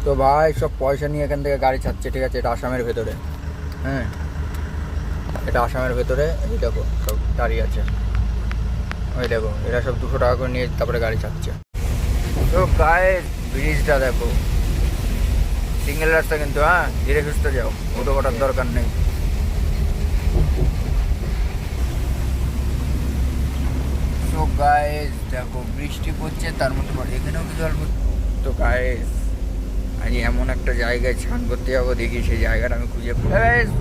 তো ভাই সব পয়সা নিয়ে এখান থেকে গাড়ি ছাড়ছে, ঠিক আছে? এটা আসামের ভেতরে, হ্যাঁ এটা আসামের ভেতরে। এই দেখো সব দাঁড়িয়ে আছে, ওই দেখো এরা সব 200 টাকা করে নিয়ে তারপরে গাড়ি ছাড়ছে। তো গায়ে ব্রিজটা দেখো, সিঙ্গেল রাস্তা কিন্তু, হ্যাঁ ধীরে সুস্থে যাও, অটো কটার দরকার নেই। তো গাইস দেখো বৃষ্টি পড়ছে, তার মধ্যে এখানেও কিছু অল্প। তো গাইস আজ এমন একটা জায়গায় স্নান করতে যাবো, দেখি সেই জায়গাটা আমি খুঁজে।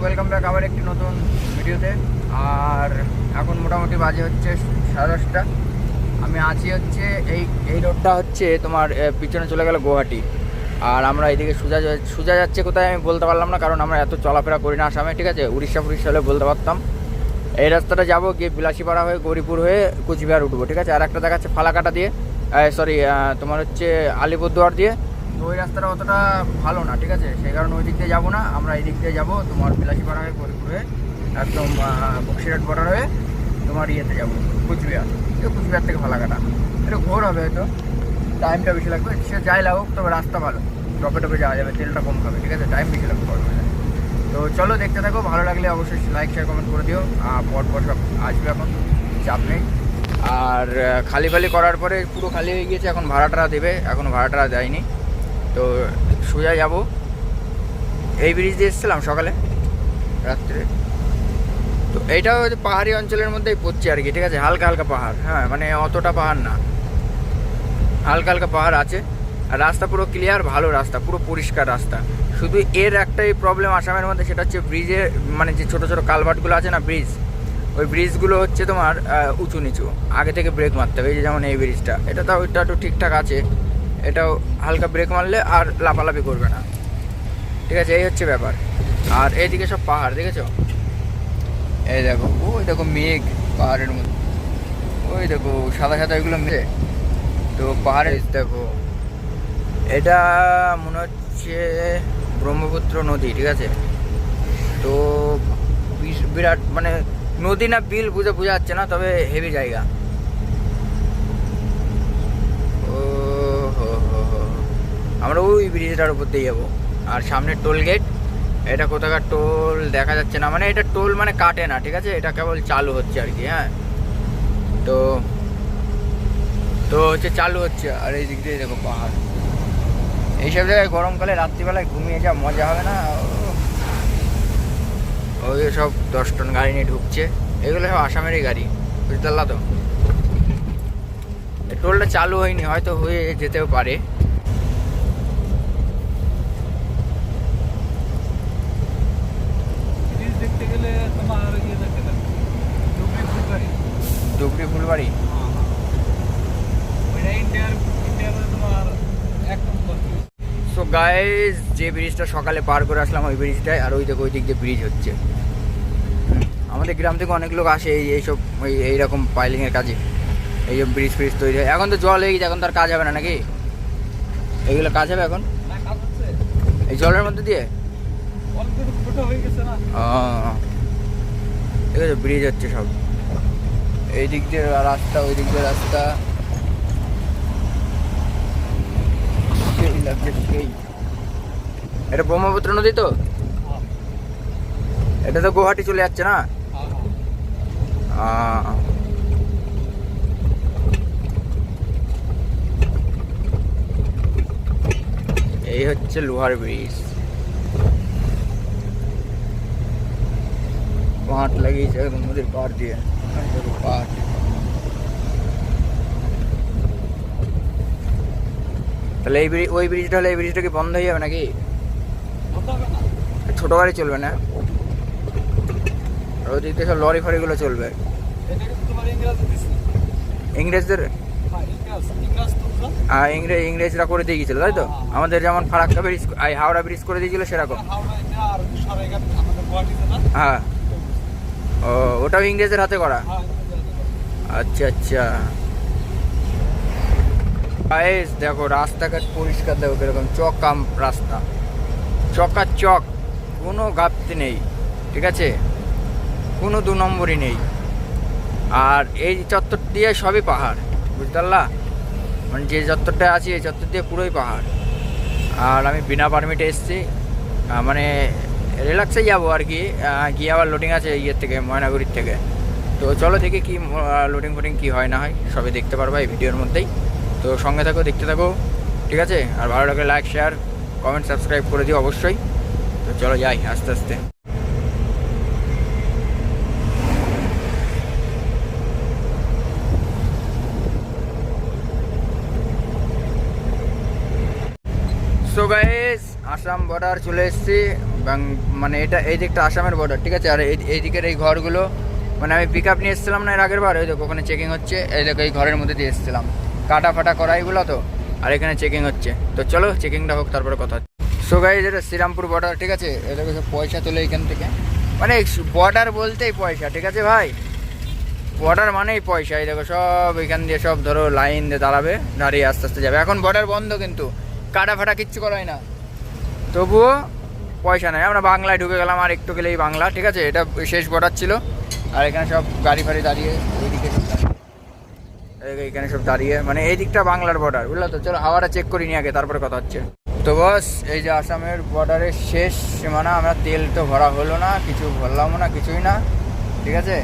ওয়েলকাম ব্যাক আবার একটি নতুন ভিডিওতে। আর এখন মোটামুটি বাজে হচ্ছে 10:30। আমি আছি হচ্ছে এই রোডটা হচ্ছে তোমার পিছনে চলে গেল গুয়াহাটি, আর আমরা এইদিকে সোজা যাচ্ছে কোথায় আমি বলতে পারলাম না, কারণ আমরা এত চলাফেরা করি না আসামে, ঠিক আছে? উড়িষ্যা হলে বলতে পারতাম। এই রাস্তাটা যাবো গিয়ে বিলাসীপাড়া হয়ে গৌরীপুর হয়ে কুচবিহার উঠবো, ঠিক আছে? আর একটা দেখাচ্ছে ফালাকাটা দিয়ে, সরি তোমার হচ্ছে আলিপুরদুয়ার দিয়ে। তো ওই রাস্তাটা অতটা ভালো না, ঠিক আছে? সেই কারণে ওই দিক দিয়ে যাবো না, আমরা এই দিক দিয়ে যাবো তোমার বিলাসীপাড়া হয়ে গৌরীপুর হয়ে একদম বক্সিরহাট বর্ডার হয়ে তোমার ইয়েতে যাবো কুচবিহার। কুচবিহার থেকে ফালাকাটা এটা ঘোর হবে, হয়তো টাইমটা বেশি লাগবে, সে যাই লাগুক, তবে রাস্তা ভালো, টপে যাওয়া যাবে, তেলটা কম খাবে, ঠিক আছে? টাইম বেশি লাগবে। তো চলো দেখতে থাকো, ভালো লাগলে অবশ্যই লাইক শেয়ার কমেন্ট করে দিও। পর সব আসবে, এখন চাপ নেই। আর খালি করার পরে পুরো খালি হয়ে গিয়েছে, এখন ভাড়াটা দেবে, এখন ভাড়াটা দেয়নি। তো সোজা যাব, এই ব্রিজ দিয়ে এসেছিলাম সকালে রাত্রে। তো এইটাও পাহাড়ি অঞ্চলের মধ্যেই পড়ছে আর কি, ঠিক আছে? হালকা হালকা পাহাড়, হ্যাঁ মানে অতটা পাহাড় না, হালকা হালকা পাহাড় আছে। আর রাস্তা পুরো ক্লিয়ার, ভালো রাস্তা, পুরো পরিষ্কার রাস্তা। শুধু এর একটাই প্রবলেম আসামের মধ্যে, সেটা হচ্ছে ব্রিজে, মানে যে ছোটো ছোটো কালভার্টগুলো আছে না, ব্রিজ, ওই ব্রিজগুলো হচ্ছে তোমার উঁচু নিচু, আগে থেকে ব্রেক মারতে হবে। এই যে যেমন এই ব্রিজটা, এটা তাও ওইটা একটু ঠিকঠাক আছে, এটাও হালকা ব্রেক মারলে আর লাফালাফি করবে না, ঠিক আছে? এই হচ্ছে ব্যাপার। আর এইদিকে সব পাহাড়, দেখেছো? এই দেখো, ওই দেখো মেঘ পাহাড়ের মধ্যে, ওই দেখো সাদা সাদা এগুলো মেঘ। তো পাহাড়ে দেখো, এটা মনে হচ্ছে ব্রহ্মপুত্র নদী, ঠিক আছে? তো বিরাট, মানে নদী না বিল বোঝা যাচ্ছে না, তবে হেভি জায়গা। ও হো, আমরা ওই ব্রিজটার উপর দিয়ে যাবো। আর সামনে টোল গেট, এটা কোথাকার টোল দেখা যাচ্ছে না, মানে এটা টোল মানে কাটে না, ঠিক আছে? এটা কেবল চালু হচ্ছে আর কি, হ্যাঁ। তো হচ্ছে চালু হচ্ছে। আর এই দিক দিয়ে দেখো পাহাড়, এইসব জায়গায় গরমকালে রাত্রিবেলায় ঘুমিয়ে যা মজা হবে না। ওই সব 10 টন গাড়ি নিয়ে ঢুকছে, এগুলো সব আসামেরই গাড়ি, বুঝতে পারলা তো? টোলটা চালু হয়নি, হয়তো হয়ে যেতেও পারে। দেখতে গেলে তোমার ধুবড়ি ফুলবাড়ি। সো গাইস, যে ব্রিজটা সকালে পার করে আসলাম ওই ব্রিজটায়, আর ওই দেখো ওই দিক দিয়ে ব্রিজ হচ্ছে। আমাদের গ্রাম থেকে অনেক লোক আসে এইসব এইরকম পাইলিংয়ের কাজে, এই যে ব্রিজ তৈরি হয়। এখন তো জল হয়ে গেছে, এখন তো আর কাজ হবে না নাকি? এইগুলো কাজ হবে এখন এই জলের মধ্যে দিয়ে। ঠিক আছে, ব্রিজ হচ্ছে সব, এই দিক দিয়ে রাস্তা, ওই দিক দিয়ে রাস্তা। এটা ব্রহ্মপুত্র নদী, তো এটা তো গুয়াহাটি চলে যাচ্ছে না? এই হচ্ছে লোহার ব্রিজ, পাট লাগিয়েছে একদম নদীর পাড় দিয়ে, পাট। তাহলে ওই ব্রিজটা হলে এই ব্রিজটা কি বন্ধ হয়ে যাবে নাকি? ছোট গাড়ি চলবে না, ওই দিক থেকে সব লরি ফরিগুলো চলবে। ইংরেজদের, ইংরেজরা করে দিয়ে গেছিল, তাই তো? আমাদের যেমন ফারাক্কা ব্রিজ, হাওড়া ব্রিজ করে দিয়েছিল সেরকম। হ্যাঁ, ও ওটাও ইংরেজের হাতে করা। আচ্ছা আচ্ছা। দেখো রাস্তাঘাট পরিষ্কার, দেখো কিরকম চকাম রাস্তা, চকাচক, কোনো ঘাটতি নেই, ঠিক আছে? কোনো 2 নম্বরই নেই। আর এই চত্বর দিয়ে সবই পাহাড়, বুঝতে পারলা? মানে যে চত্বরটা আছে এই চত্বর দিয়ে পুরোই পাহাড়। আর আমি বিনা পারমিটে এসেছি, মানে রিল্যাক্সে যাবো আর কি, গিয়ে আবার লোডিং আছে ইয়ের থেকে, ময়নাগুড়ির থেকে। তো চলো দেখি কি লোডিং ফোডিং কী হয় না হয়, সবই দেখতে পারবা এই ভিডিওর মধ্যেই। তো সঙ্গে থাকো, দেখতে থাকো, ঠিক আছে? আর ভালো লাগলে লাইক, শেয়ার, কমেন্ট, সাবস্ক্রাইব করে দিও অবশ্যই। তো চলো যাই আস্তে আস্তে। সো গাইস, আসাম বর্ডার চলে এসেছি, মানে এটা এই দিকটা আসামের বর্ডার, ঠিক আছে? আর এই দিকের এই ঘরগুলো, মানে আমি পিক আপ নিয়ে এসেছিলাম না এর আগের বার, ওই দেখো ওখানে চেকিং হচ্ছে, এই দেখো এই ঘরের মধ্যে দিয়ে এসেছিলাম, কাটা ফাটা করা এগুলো তো, আর এখানে চেকিং হচ্ছে। তো চলো চেকিংটা হোক, তারপরে কথা হচ্ছে। সো গাইস, এটা শ্রীরামপুর বর্ডার, ঠিক আছে? এই দেখো সব পয়সা তোলে এখান থেকে, মানে বর্ডার বলতেই পয়সা, ঠিক আছে ভাই? বর্ডার মানেই পয়সা। এই দেখো সব এখান দিয়ে সব ধরো লাইন দিয়ে দাঁড়াবে, দাঁড়িয়ে আস্তে আস্তে যাবে। এখন বর্ডার বন্ধ, কিন্তু কাটা ফাটা কিচ্ছু করা হয় না, তবুও পয়সা নেই। আমরা বাংলায় ঢুকে গেলাম, আর একটু গেলেই বাংলা, ঠিক আছে? এটা শেষ বর্ডার ছিল। আর এখানে সব গাড়ি ফাড়ি দাঁড়িয়ে, এইদিকে সব এখানে সব দাঁড়িয়ে, মানে এই দিকটা বাংলার বর্ডার, বুঝলো তো? চলো হাওয়াটা চেক করি নি আগে, তারপরে কথা হচ্ছে। তো বস, এই যে আসামের বর্ডারের শেষ সীমানা, আমরা তেল তো ভরা হলো না, কিছু ভরলামও না, কিছুই না, ঠিক আছে?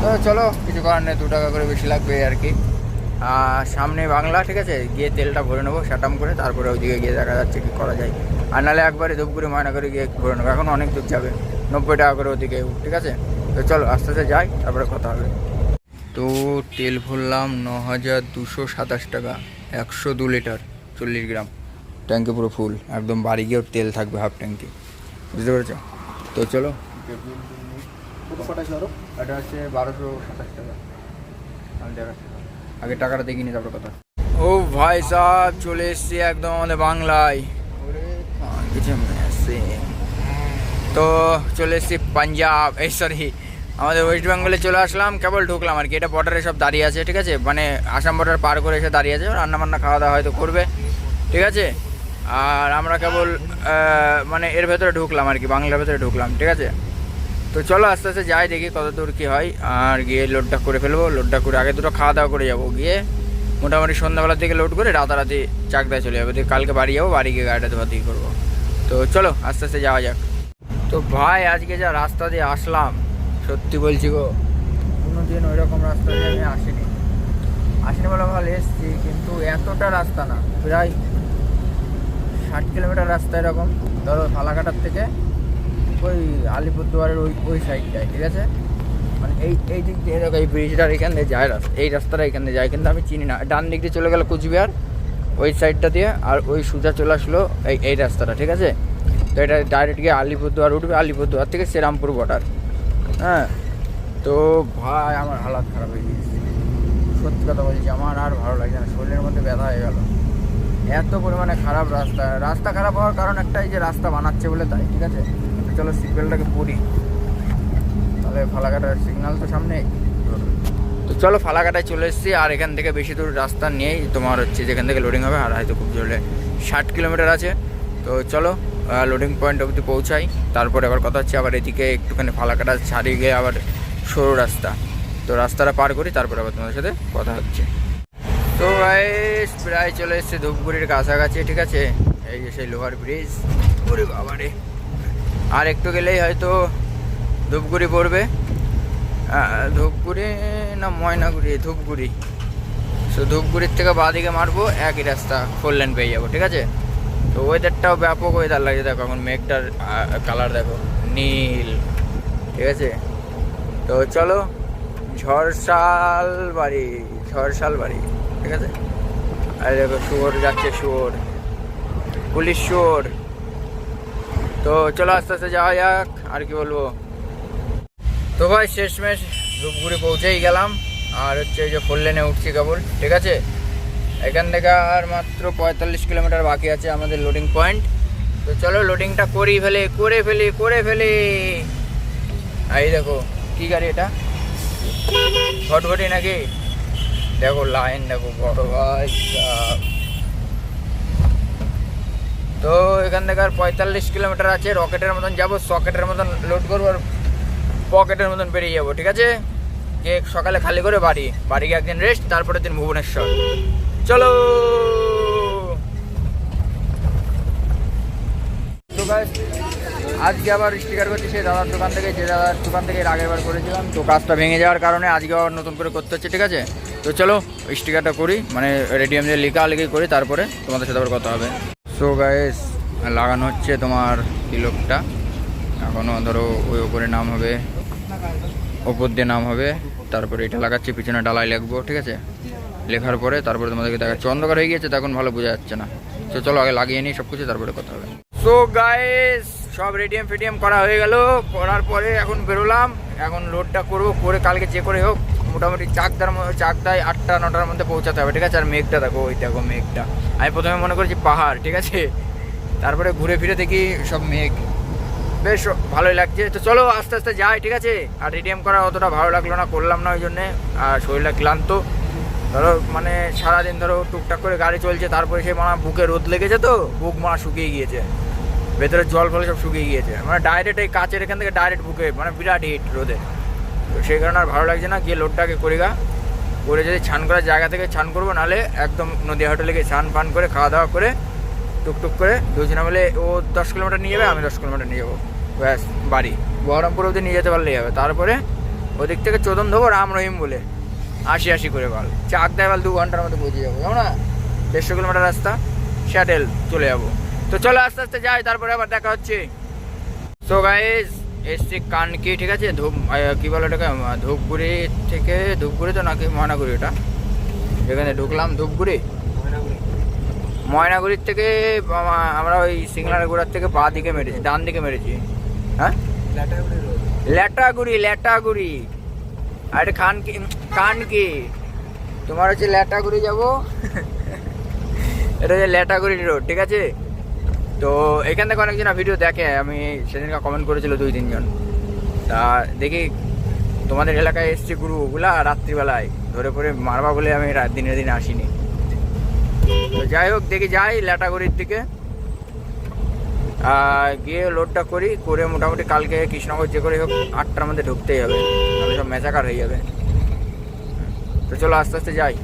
তো চলো, কিছু করার নেই, 2 টাকা করে বেশি লাগবে আর কি। সামনে বাংলা, ঠিক আছে? গিয়ে তেলটা ভরে নেবো শাটাম করে, তারপরে ওইদিকে গিয়ে দেখা যাচ্ছে কি করা যায়। আর নাহলে একবারে ধূপগুড়ি ময়নাগুড়ি গিয়ে ভরে নেবো, এখন অনেক দূর যাবে, 90 টাকা করে ওদিকে, ঠিক আছে? তো চলো আস্তে আস্তে যাই, তারপরে কথা হবে। তো তেল ভরলাম 9227 টাকা, 102 লিটার 40 গ্রাম, ট্যাঙ্কি পুরো ফুল একদম, বাড়ি গিয়েও তেল থাকবে হাফ ট্যাঙ্কি, বুঝতে পেরেছো? তো চলো, এটা হচ্ছে 1227 টাকা, আমি দেখাচ্ছি, আগে টাকাটা দেখি নি তারপর কথা। ও ভাই সাহেব, চলে এসছি একদম আমাদের বাংলায়, কিছু তো চলে এসছি পাঞ্জাব, এই সরি আমাদের ওয়েস্ট বেঙ্গলে চলে আসলাম, কেবল ঢুকলাম আর কি। এটা বর্ডারে সব দাঁড়িয়ে আছে, ঠিক আছে? মানে আসাম বর্ডার পার করে এসে দাঁড়িয়ে আছে, রান্না বান্না খাওয়া দাওয়া হয়তো করবে, ঠিক আছে? আর আমরা কেবল মানে এর ভেতরে ঢুকলাম আর কি, বাংলার ভেতরে ঢুকলাম, ঠিক আছে? তো চলো আস্তে আস্তে যাই, দেখি কত দূর কী হয়। আর গিয়ে লোডটা করে ফেলবো, লোডটা করে আগে দুটো খাওয়া দাওয়া করে যাবো, গিয়ে মোটামুটি সন্ধ্যাবেলার দিকে লোড করে রাতারাতি চাকদায় চলে যাবো, দিয়ে কালকে বাড়ি যাবো, বাড়ি গিয়ে গাড়িটা ধোয়াধুয়ি করবো। তো চলো আস্তে আস্তে যাওয়া যাক। তো ভাই, আজকে যা রাস্তা দিয়ে আসলাম, সত্যি বলছি গো, কোনো দিন ওই রকম রাস্তা দিয়ে আমি আসিনি বলে ভালো এসছি, কিন্তু এতটা রাস্তা না, প্রায় 60 কিলোমিটার রাস্তা এরকম, ধরো ফালাকাটার থেকে ওই আলিপুরদুয়ারের ওই সাইডটায়, ঠিক আছে? মানে এই দিক দিয়ে দেখো, এই ব্রিজটার এখান দিয়ে যায় রাস্তা, এই রাস্তাটা এখান দিয়ে যায়, কিন্তু আমি চিনি না। ডান দিক দিয়ে চলে গেল কুচবিহার ওই সাইডটা দিয়ে, আর ওই সোজা চলে আসলো এই রাস্তাটা, ঠিক আছে? তো এটা ডাইরেক্ট গিয়ে আলিপুরদুয়ার উঠবে, আলিপুরদুয়ার থেকে শ্রীরামপুর বর্ডার। হ্যাঁ, তো ভাই আমার হালাত খারাপ হয়ে গিয়েছে, সত্যি কথা বলছি, আমার আর ভালো লাগছে না, শরীরের মধ্যে ব্যথা হয়ে গেল, এত পরিমাণে খারাপ রাস্তা খারাপ হওয়ার কারণ একটাই, যে রাস্তা বানাচ্ছে বলে তাই, ঠিক আছে? চলো সিট বেল্টটাকে পরি, তাহলে ফালাকাটার সিগন্যাল তো সামনে। তো চলো ফালাকাটায় চলে এসেছি, আর এখান থেকে বেশি দূর রাস্তা নিয়েই তোমার হচ্ছে যেখান থেকে লোডিং হবে, আর হয়তো খুব জোরে 60 কিলোমিটার আছে। তো চলো লোডিং পয়েন্ট অবধি পৌঁছাই, তারপরে আবার কথা হচ্ছে। আবার এদিকে একটুখানি ফালাকাটা ছাড়িয়ে গিয়ে আবার সরু রাস্তা, তো রাস্তাটা পার করি, তারপরে আবার তোমাদের সাথে কথা হচ্ছে। তো গাইস, প্রায় চলে এসছে ধূপগুড়ির কাছাকাছি, ঠিক আছে? এই যে সেই লোহার ব্রিজ, ওরে বাবারে, আর একটু গেলেই হয়তো ধূপগুড়ি পড়বে, ধূপগুড়ি না ময়নাগুড়ি, ধূপগুড়ি। সো ধূপগুড়ির থেকে বাঁদিকে মারবো, একই রাস্তা, 4 লেন পেয়ে যাবো, ঠিক আছে? তো ওয়েদারটাও ব্যাপক ওয়েদার লাগছে, দেখো এখন মেঘটার কালার দেখো, নীল, ঠিক আছে? তো চলো ঝড়শাল বাড়ি, ঠিক আছে? আর দেখো শুয়োর যাচ্ছে, শুয়োর, পুলিশ শুয়োর। তো চলো আস্তে আস্তে যাওয়া যাক, আর কি বলবো। তো ভাই শেষমেশ ধূপগুড়ি পৌঁছেই গেলাম, আর হচ্ছে এই যে 4 লেনে উঠছি কেবল, ঠিক আছে? এখান থেকে আর মাত্র 45 কিলোমিটার বাকি আছে আমাদের লোডিং পয়েন্ট। তো চলো লোডিংটা করে ফেলি। এই দেখো কি গাড়ি এটা, ঘটঘটি নাকি? দেখো লাইন দেখো, বড় ভাই। তো এখান থেকে আর 45 কিলোমিটার আছে, রকেটের মতন যাবো, সকেটের মতন লোড করবো, আর পকেটের মতন বেরিয়ে যাবো, ঠিক আছে? গিয়ে সকালে খালি করে বাড়ি গিয়ে একদিন রেস্ট, তারপরের দিন ভুবনেশ্বর। চলো গাইস আজকে আবার স্টিকার করছি সেই দাদার দোকান থেকে, যে দাদার দোকান থেকে এর আগের বার করেছিলাম। তো কাজটা ভেঙে যাওয়ার কারণে আজকে আবার নতুন করে করতে হচ্ছে, ঠিক আছে? তো চলো স্টিকারটা করি, মানে রেডিয়াম দিয়ে লেখালেখি করি, তারপরে তোমাদের সাথে আবার কথা হবে। সো গাইস লাগানো হচ্ছে তোমার তিলকটা, এখনও ধরো ওই ওপরে নাম হবে, ওপর দিয়ে নাম হবে, তারপরে এটা লাগাচ্ছি, পিছনে ডালাই লিখবো, ঠিক আছে? লেখার পরে তারপরে তোমাদেরকে দেখাচ্ছি। অন্ধকার হয়ে গিয়েছে, তখন ভালো বোঝা যাচ্ছে না। তো চলো আগে লাগিয়ে নিই সব কিছু, তারপরে কথা হবে। সো গাইস সব রেডিয়াম ফেডিয়াম করা হয়ে গেল, করার পরে এখন বেরোলাম, এখন লোডটা করবো, করে কালকে যে করে হোক মোটামুটি চাকদায় 8টা-9টার মধ্যে পৌঁছাতে হবে, ঠিক আছে? আর মেঘটা দেখো, ওই দেখো মেঘটা, আমি প্রথমে মনে করছি পাহাড়, ঠিক আছে? তারপরে ঘুরে ফিরে দেখি সব মেঘ, বেশ ভালোই লাগছে। তো চলো আস্তে আস্তে যাই, ঠিক আছে? আর রেডিয়াম করা অতটা ভালো লাগলো না, করলাম না ওই জন্যে, আর শরীরটা ক্লান্ত ধরো, মানে সারাদিন ধরো টুকটাক করে গাড়ি চলছে, তারপরে সে মানে বুকে রোদ লেগেছে, তো বুক মানে শুকিয়ে গিয়েছে, ভেতরে জল ফলে সব শুকিয়ে গিয়েছে, মানে ডাইরেক্ট এই কাচের এখান থেকে ডাইরেক্ট বুকে, মানে বিরাট হিট রোদে। তো সেই কারণে আর ভালো লাগছে না, গিয়ে লোডটাকে করে করে যদি ছান করার জায়গা থেকে ছান করবো, নাহলে একদম নদী হোটেলে গিয়ে ছান ফান করে খাওয়া দাওয়া করে টুকটুক করে দুজনে মিলে, ও 10 কিলোমিটার নিয়ে যাবে, আমি 10 কিলোমিটার নিয়ে যাবো, ব্যাস বাড়ি বহরমপুর অবধি নিয়ে যেতে পারলেই হবে। তারপরে ওদিক থেকে চোদন দেবো রাম রহিম বলে, 80 করে বাল চাকদায় বাল 2 ঘন্টার মধ্যে পৌঁছে যাবো, জানো না? 150 কিলোমিটার রাস্তা, শ্যাটেল চলে যাবো। তো চলো আস্তে আস্তে যাই, তারপরে আবার দেখা হচ্ছে। সো গাইস এসছি কানকি, ঠিক আছে? কী বলো এটাকে, ধূপগুড়ি তো নাকি ময়নাগুড়ি, এটা এখানে ঢুকলাম ধূপগুড়ি, ময়নাগুড়ির থেকে আমরা ওই সিংলার গোড়ার থেকে পা দিকে মেরেছি, ডান দিকে মেরেছি। হ্যাঁ ল্যাটাগুড়ি, আর এটা কানকি তোমার হচ্ছে ল্যাটাগুড়ি যাবো এটা হচ্ছে ল্যাটাগুড়ি রোড, ঠিক আছে? তো এখান থেকে অনেকজন ভিডিও দেখে, আমি সেদিনকে কমেন্ট করেছিল 2-3 জন। তা দেখি তোমাদের এলাকায় এসছে গুরুগুলা রাত্রিবেলায় ধরে পরে মারবা বলে আমি দিনের দিনে আসিনি। তো যাই হোক দেখি যাই ল্যাটাগুড়ির দিকে, গিয়ে লোডটা করে মোটামুটি কালকে কৃষ্ণনগর যে করে হোক 8টার মধ্যে ঢুকতেই হবে, তাহলে সব মেচাকার হয়ে যাবে। তো চলো আস্তে আস্তে যাই।